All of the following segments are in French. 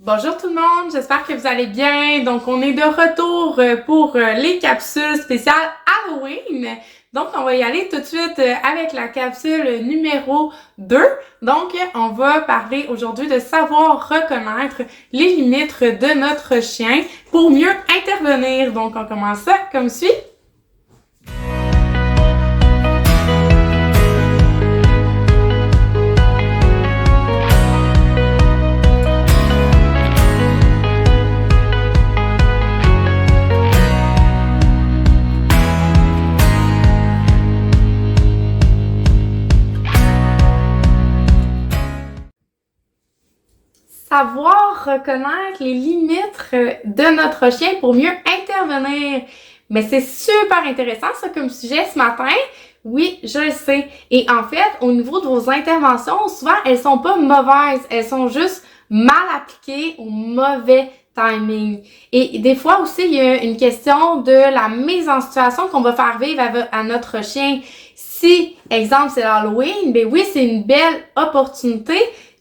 Bonjour tout le monde, j'espère que vous allez bien. Donc, on est de retour pour les capsules spéciales Halloween. Donc, on va y aller tout de suite avec la capsule numéro 2. Donc, on va parler aujourd'hui de savoir reconnaître les limites de notre chien pour mieux intervenir. Donc, on commence ça comme suit. Savoir reconnaître les limites de notre chien pour mieux intervenir. Mais c'est super intéressant ça comme sujet ce matin. Oui, je le sais. Et en fait, au niveau de vos interventions, souvent, elles sont pas mauvaises. Elles sont juste mal appliquées au mauvais timing. Et des fois aussi, il y a une question de la mise en situation qu'on va faire vivre à notre chien. Si, exemple, c'est l'Halloween, ben oui, c'est une belle opportunité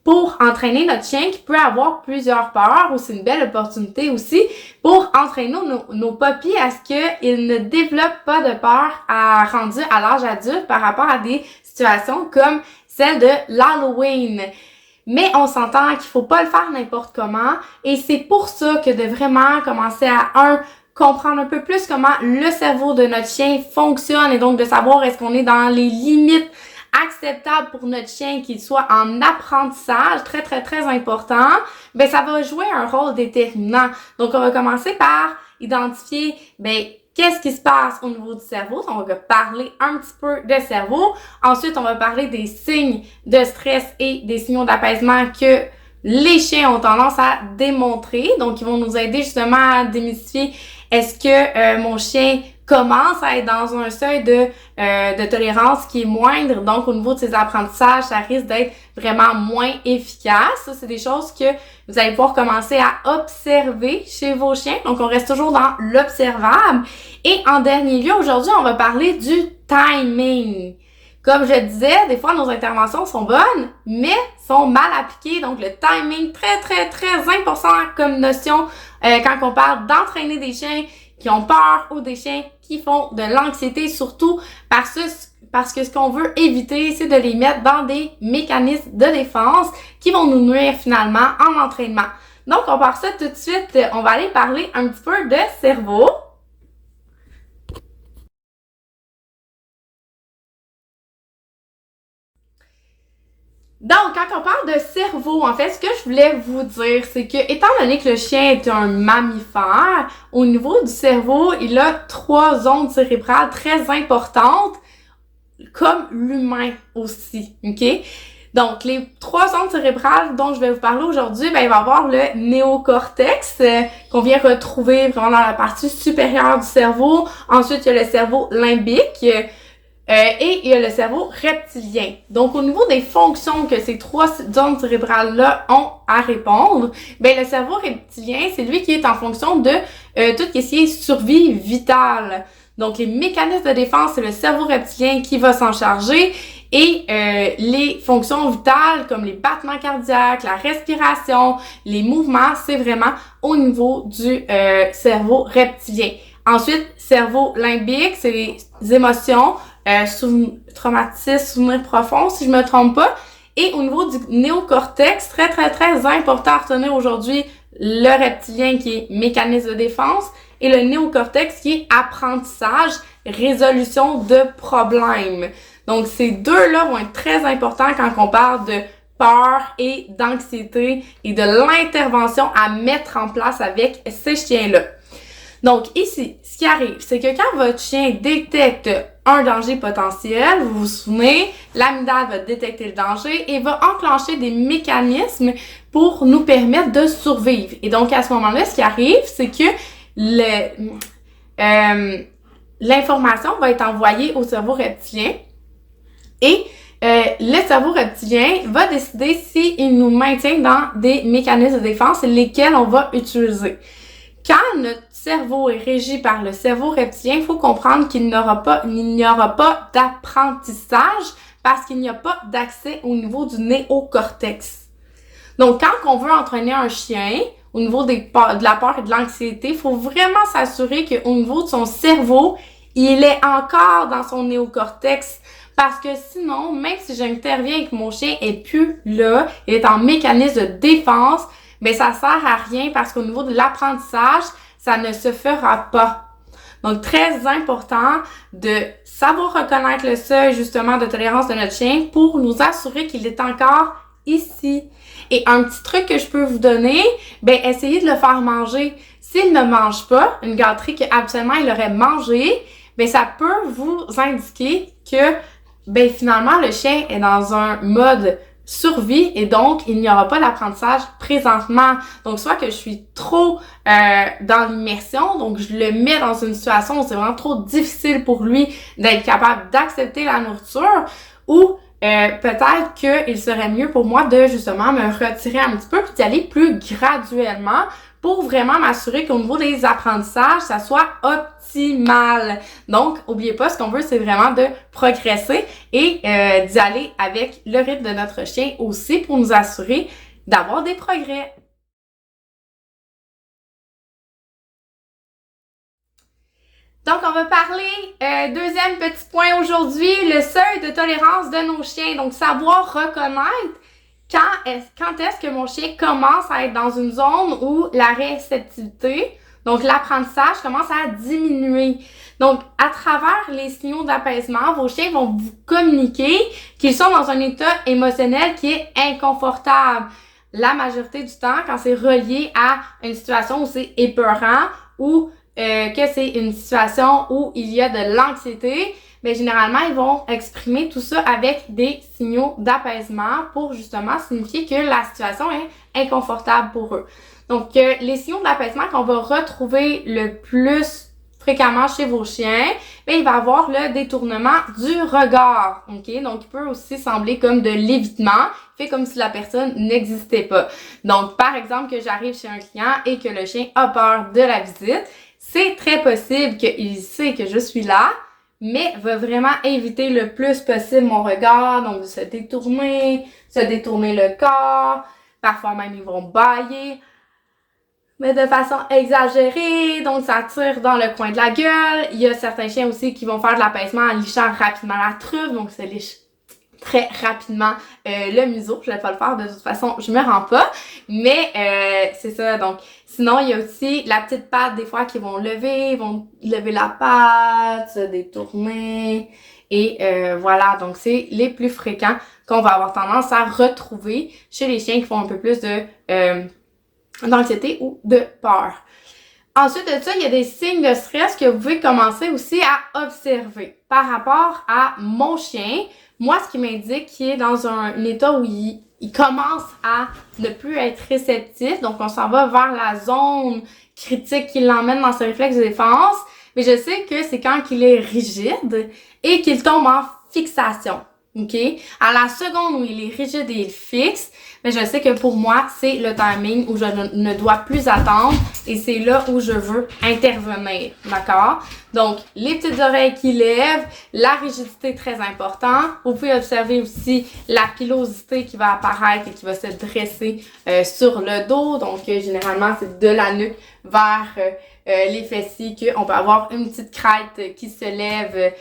pour entraîner notre chien qui peut avoir plusieurs peurs, ou c'est une belle opportunité aussi pour entraîner nos puppies à ce qu'ils ne développent pas de peur rendu à l'âge adulte par rapport à des situations comme celle de l'Halloween. Mais on s'entend qu'il faut pas le faire n'importe comment, et c'est pour ça que de vraiment commencer à comprendre un peu plus comment le cerveau de notre chien fonctionne, et donc de savoir est-ce qu'on est dans les limites acceptable pour notre chien qu'il soit en apprentissage, très, très, très important, ben ça va jouer un rôle déterminant. Donc, on va commencer par identifier, qu'est-ce qui se passe au niveau du cerveau. On va parler un petit peu de cerveau. Ensuite, on va parler des signes de stress et des signaux d'apaisement que les chiens ont tendance à démontrer. Donc, ils vont nous aider justement à démystifier est-ce que mon chien commence à être dans un seuil de tolérance qui est moindre. Donc, au niveau de ses apprentissages, ça risque d'être vraiment moins efficace. Ça, c'est des choses que vous allez pouvoir commencer à observer chez vos chiens. Donc, on reste toujours dans l'observable. Et en dernier lieu, aujourd'hui, on va parler du timing. Comme je disais, des fois, nos interventions sont bonnes, mais sont mal appliquées. Donc, le timing, très, très, très important comme notion quand on parle d'entraîner des chiens qui ont peur ou des chiens qui font de l'anxiété, surtout parce que ce qu'on veut éviter, c'est de les mettre dans des mécanismes de défense qui vont nous nuire finalement en entraînement. Donc, on part ça tout de suite. On va aller parler un petit peu de cerveau. Donc, quand on parle de cerveau, en fait, ce que je voulais vous dire, c'est que, étant donné que le chien est un mammifère, au niveau du cerveau, il a 3 zones cérébrales très importantes, comme l'humain aussi, ok? Donc, les 3 zones cérébrales dont je vais vous parler aujourd'hui, il va y avoir le néocortex, qu'on vient retrouver vraiment dans la partie supérieure du cerveau. Ensuite, il y a le cerveau limbique, et il y a le cerveau reptilien. Donc, au niveau des fonctions que ces 3 zones cérébrales-là ont à répondre, le cerveau reptilien, c'est lui qui est en fonction de tout ce qui est survie vitale. Donc, les mécanismes de défense, c'est le cerveau reptilien qui va s'en charger. Et les fonctions vitales, comme les battements cardiaques, la respiration, les mouvements, c'est vraiment au niveau du cerveau reptilien. Ensuite, cerveau limbique, c'est les émotions, traumatisme, souvenir profond, si je me trompe pas. Et au niveau du néocortex, très, très, très important à retenir aujourd'hui, le reptilien qui est mécanisme de défense et le néocortex qui est apprentissage, résolution de problèmes. Donc, ces deux-là vont être très importants quand on parle de peur et d'anxiété et de l'intervention à mettre en place avec ces chiens-là. Donc, ici, ce qui arrive, c'est que quand votre chien détecte un danger potentiel, vous vous souvenez, l'amygdale va détecter le danger et va enclencher des mécanismes pour nous permettre de survivre. Et donc, à ce moment-là, ce qui arrive, c'est que l'information va être envoyée au cerveau reptilien et le cerveau reptilien va décider s'il nous maintient dans des mécanismes de défense lesquels on va utiliser. Quand notre cerveau est régi par le cerveau reptilien, il faut comprendre qu'il n'y aura pas d'apprentissage parce qu'il n'y a pas d'accès au niveau du néocortex. Donc, quand on veut entraîner un chien, au niveau de la peur et de l'anxiété, il faut vraiment s'assurer qu'au niveau de son cerveau, il est encore dans son néocortex. Parce que sinon, même si j'interviens et que mon chien est plus là, il est en mécanisme de défense, ben ça sert à rien parce qu'au niveau de l'apprentissage, ça ne se fera pas. Donc, très important de savoir reconnaître le seuil, justement, de tolérance de notre chien pour nous assurer qu'il est encore ici. Et un petit truc que je peux vous donner, ben, essayez de le faire manger. S'il ne mange pas, une gâterie qu'habituellement il aurait mangé, ben, ça peut vous indiquer que, ben, finalement, le chien est dans un mode survie et donc il n'y aura pas d'apprentissage présentement. Donc soit que je suis trop dans l'immersion, donc je le mets dans une situation où c'est vraiment trop difficile pour lui d'être capable d'accepter la nourriture, ou peut-être qu'il serait mieux pour moi de justement me retirer un petit peu puis d'y aller plus graduellement pour vraiment m'assurer qu'au niveau des apprentissages, ça soit optimal. Donc, oubliez pas, ce qu'on veut, c'est vraiment de progresser et d'y aller avec le rythme de notre chien aussi pour nous assurer d'avoir des progrès. Donc, on va parler, deuxième petit point aujourd'hui, le seuil de tolérance de nos chiens. Donc, savoir reconnaître quand est-ce que mon chien commence à être dans une zone où la réceptivité, donc l'apprentissage, commence à diminuer. Donc, à travers les signaux d'apaisement, vos chiens vont vous communiquer qu'ils sont dans un état émotionnel qui est inconfortable. La majorité du temps, quand c'est relié à une situation où c'est épeurant ou que c'est une situation où il y a de l'anxiété, mais généralement, ils vont exprimer tout ça avec des signaux d'apaisement pour justement signifier que la situation est inconfortable pour eux. Donc, les signaux d'apaisement qu'on va retrouver le plus fréquemment chez vos chiens, bien, il va avoir le détournement du regard, ok? Donc, il peut aussi sembler comme de l'évitement, fait comme si la personne n'existait pas. Donc, par exemple, que j'arrive chez un client et que le chien a peur de la visite, c'est très possible qu'il sait que je suis là, mais va vraiment éviter le plus possible mon regard, donc de se détourner le corps, parfois même ils vont bâiller, mais de façon exagérée, donc ça tire dans le coin de la gueule. Il y a certains chiens aussi qui vont faire de l'apaisement en lichant rapidement la truffe, donc ça liche très rapidement le museau. Je vais pas le faire, de toute façon, je me rends pas, mais c'est ça. Donc, sinon, il y a aussi la petite patte des fois qui vont lever la patte, se détourner, et voilà. Donc, c'est les plus fréquents qu'on va avoir tendance à retrouver chez les chiens qui font un peu plus de d'anxiété ou de peur. Ensuite de ça, il y a des signes de stress que vous pouvez commencer aussi à observer. Par rapport à mon chien, moi, ce qui m'indique qu'il est dans un état où il commence à ne plus être réceptif, donc on s'en va vers la zone critique qui l'emmène dans ses réflexes de défense, mais je sais que c'est quand il est rigide et qu'il tombe en fixation. OK? À la seconde où il est rigide et il fixe, mais je sais que pour moi, c'est le timing où je ne dois plus attendre et c'est là où je veux intervenir. D'accord? Donc, les petites oreilles qui lèvent, la rigidité très important. Vous pouvez observer aussi la pilosité qui va apparaître et qui va se dresser sur le dos. Donc, généralement, c'est de la nuque vers les fessiers qu'on peut avoir une petite crête qui se lève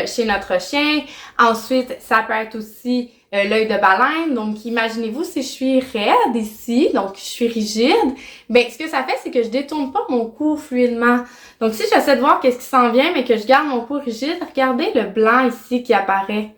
chez notre chien. Ensuite, ça peut être aussi l'œil de baleine. Donc, imaginez-vous si je suis raide ici, donc je suis rigide, ben ce que ça fait, c'est que je détourne pas mon cou fluidement. Donc, si j'essaie de voir qu'est-ce qui s'en vient, mais que je garde mon cou rigide, regardez le blanc ici qui apparaît.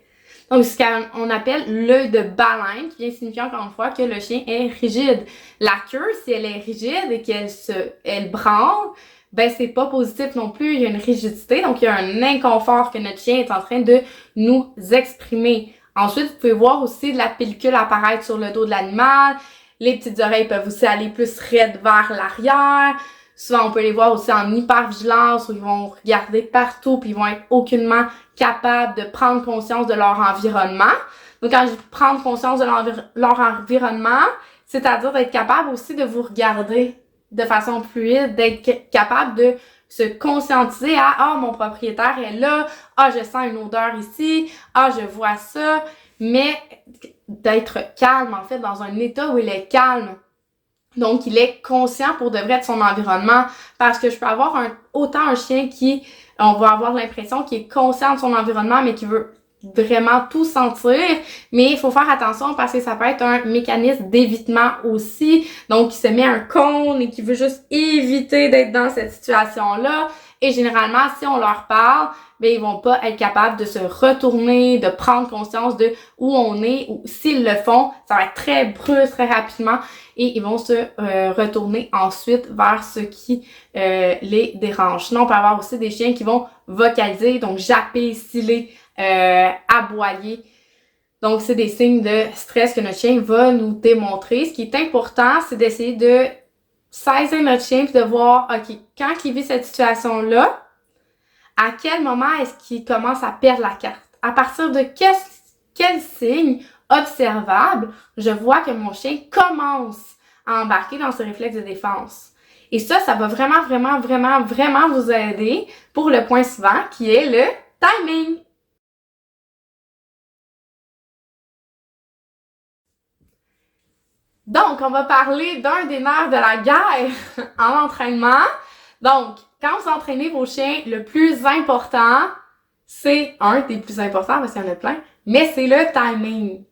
Donc, ce qu'on appelle l'œil de baleine, qui vient signifier encore une fois que le chien est rigide. La queue, si elle est rigide et qu'elle branle, ben c'est pas positif non plus, il y a une rigidité, donc il y a un inconfort que notre chien est en train de nous exprimer. Ensuite, vous pouvez voir aussi de la pellicule apparaître sur le dos de l'animal. Les petites oreilles peuvent aussi aller plus raides vers l'arrière. Souvent, on peut les voir aussi en hypervigilance où ils vont regarder partout puis ils vont être aucunement capables de prendre conscience de leur environnement. Donc, quand je prends conscience de leur environnement, c'est-à-dire d'être capable aussi de vous regarder de façon fluide, d'être capable de se conscientiser à « Ah, mon propriétaire est là. Ah, je sens une odeur ici. Ah, je vois ça. » mais d'être calme, en fait, dans un état où il est calme. Donc, il est conscient pour de vrai de son environnement, parce que je peux avoir autant un chien qui, on va avoir l'impression qu'il est conscient de son environnement, mais qui veut vraiment tout sentir, mais il faut faire attention parce que ça peut être un mécanisme d'évitement aussi, donc il se met un cône et qui veut juste éviter d'être dans cette situation-là, et généralement, si on leur parle, ben ils vont pas être capables de se retourner, de prendre conscience de où on est, ou s'ils le font, ça va être très brusque, très rapidement, et ils vont se retourner ensuite vers ce qui les dérange. Sinon, on peut avoir aussi des chiens qui vont vocaliser, donc japper, sciller, aboyer. Donc, c'est des signes de stress que notre chien va nous démontrer. Ce qui est important, c'est d'essayer de saisir notre chien puis de voir, OK, quand il vit cette situation-là, à quel moment est-ce qu'il commence à perdre la carte? À partir de quel signe observable je vois que mon chien commence à embarquer dans ce réflexe de défense. Et ça va vraiment vous aider pour le point suivant qui est le timing. Donc, on va parler d'un des nerfs de la guerre en entraînement. Donc, quand vous entraînez vos chiens, le plus important, c'est un des plus importants parce qu'il y en a plein, mais c'est le timing.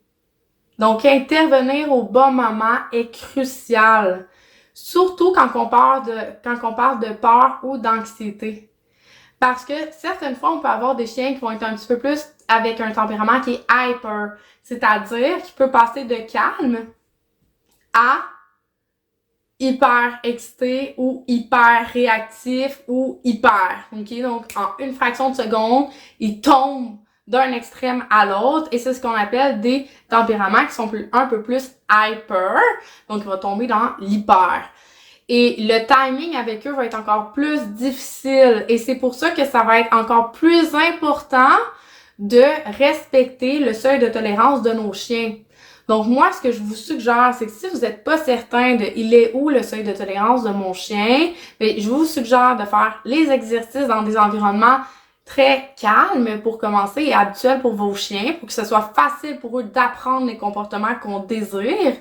Donc, intervenir au bon moment est crucial. Surtout quand on parle de peur ou d'anxiété. Parce que certaines fois, on peut avoir des chiens qui vont être un petit peu plus avec un tempérament qui est hyper. C'est-à-dire qui peut passer de calme à hyper excité ou hyper réactif ou hyper. OK? Donc, en une fraction de seconde, il tombe d'un extrême à l'autre et c'est ce qu'on appelle des tempéraments qui sont un peu plus hyper. Donc, il va tomber dans l'hyper. Et le timing avec eux va être encore plus difficile et c'est pour ça que ça va être encore plus important de respecter le seuil de tolérance de nos chiens. Donc moi, ce que je vous suggère, c'est que si vous n'êtes pas certain de il est où le seuil de tolérance de mon chien, bien, je vous suggère de faire les exercices dans des environnements très calmes pour commencer et habituels pour vos chiens, pour que ce soit facile pour eux d'apprendre les comportements qu'on désire.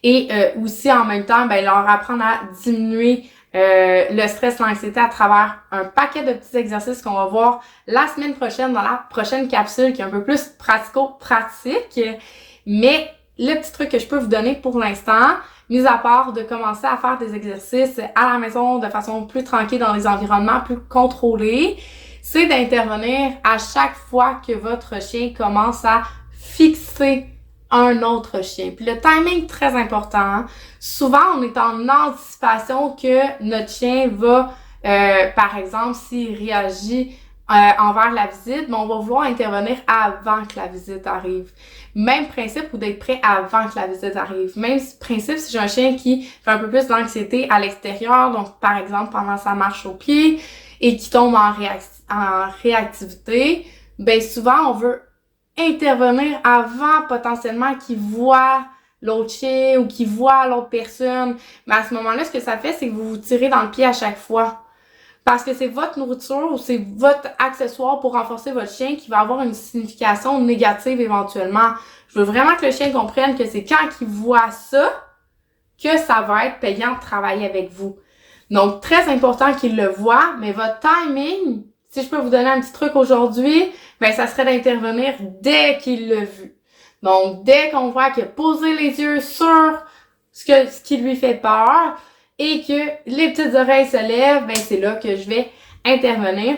Et aussi, en même temps, ben leur apprendre à diminuer le stress, l'anxiété à travers un paquet de petits exercices qu'on va voir la semaine prochaine dans la prochaine capsule qui est un peu plus pratico-pratique. Mais le petit truc que je peux vous donner pour l'instant, mis à part de commencer à faire des exercices à la maison de façon plus tranquille dans des environnements plus contrôlés, c'est d'intervenir à chaque fois que votre chien commence à fixer un autre chien. Puis le timing, très important. Souvent, on est en anticipation que notre chien va, par exemple, s'il réagit envers la visite, mais on va vouloir intervenir avant que la visite arrive. Même principe ou d'être prêt avant que la visite arrive. Même principe si j'ai un chien qui fait un peu plus d'anxiété à l'extérieur, donc par exemple pendant sa marche au pied et qui tombe en réactivité, ben souvent on veut intervenir avant potentiellement qu'il voit l'autre chien ou qu'il voit l'autre personne. Mais à ce moment-là, ce que ça fait, c'est que vous vous tirez dans le pied à chaque fois. Parce que c'est votre nourriture ou c'est votre accessoire pour renforcer votre chien qui va avoir une signification négative éventuellement. Je veux vraiment que le chien comprenne que c'est quand il voit ça que ça va être payant de travailler avec vous. Donc, très important qu'il le voit, mais votre timing, si je peux vous donner un petit truc aujourd'hui, ben ça serait d'intervenir dès qu'il l'a vu. Donc, dès qu'on voit qu'il a posé les yeux sur ce qui lui fait peur, et que les petites oreilles se lèvent, ben c'est là que je vais intervenir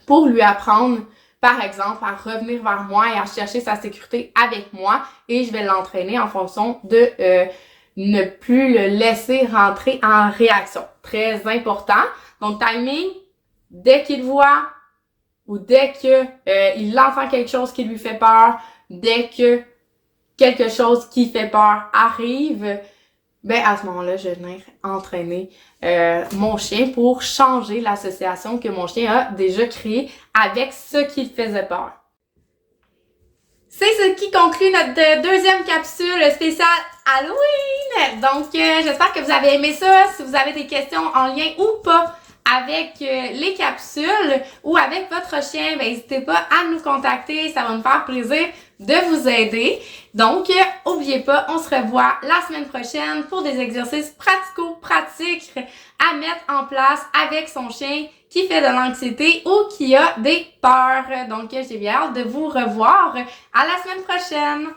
pour lui apprendre, par exemple, à revenir vers moi et à chercher sa sécurité avec moi et je vais l'entraîner en fonction de ne plus le laisser rentrer en réaction. Très important. Donc, timing, dès qu'il voit ou dès que il entend quelque chose qui lui fait peur, dès que quelque chose qui fait peur arrive, ben à ce moment-là, je vais venir entraîner mon chien pour changer l'association que mon chien a déjà créée avec ce qui le faisait peur. C'est ce qui conclut notre deuxième capsule spéciale Halloween! Donc, j'espère que vous avez aimé ça. Si vous avez des questions en lien ou pas avec les capsules ou avec votre chien, ben, n'hésitez pas à nous contacter, ça va me faire plaisir de vous aider. Donc, n'oubliez pas, on se revoit la semaine prochaine pour des exercices pratico-pratiques à mettre en place avec son chien qui fait de l'anxiété ou qui a des peurs. Donc, j'ai bien hâte de vous revoir à la semaine prochaine.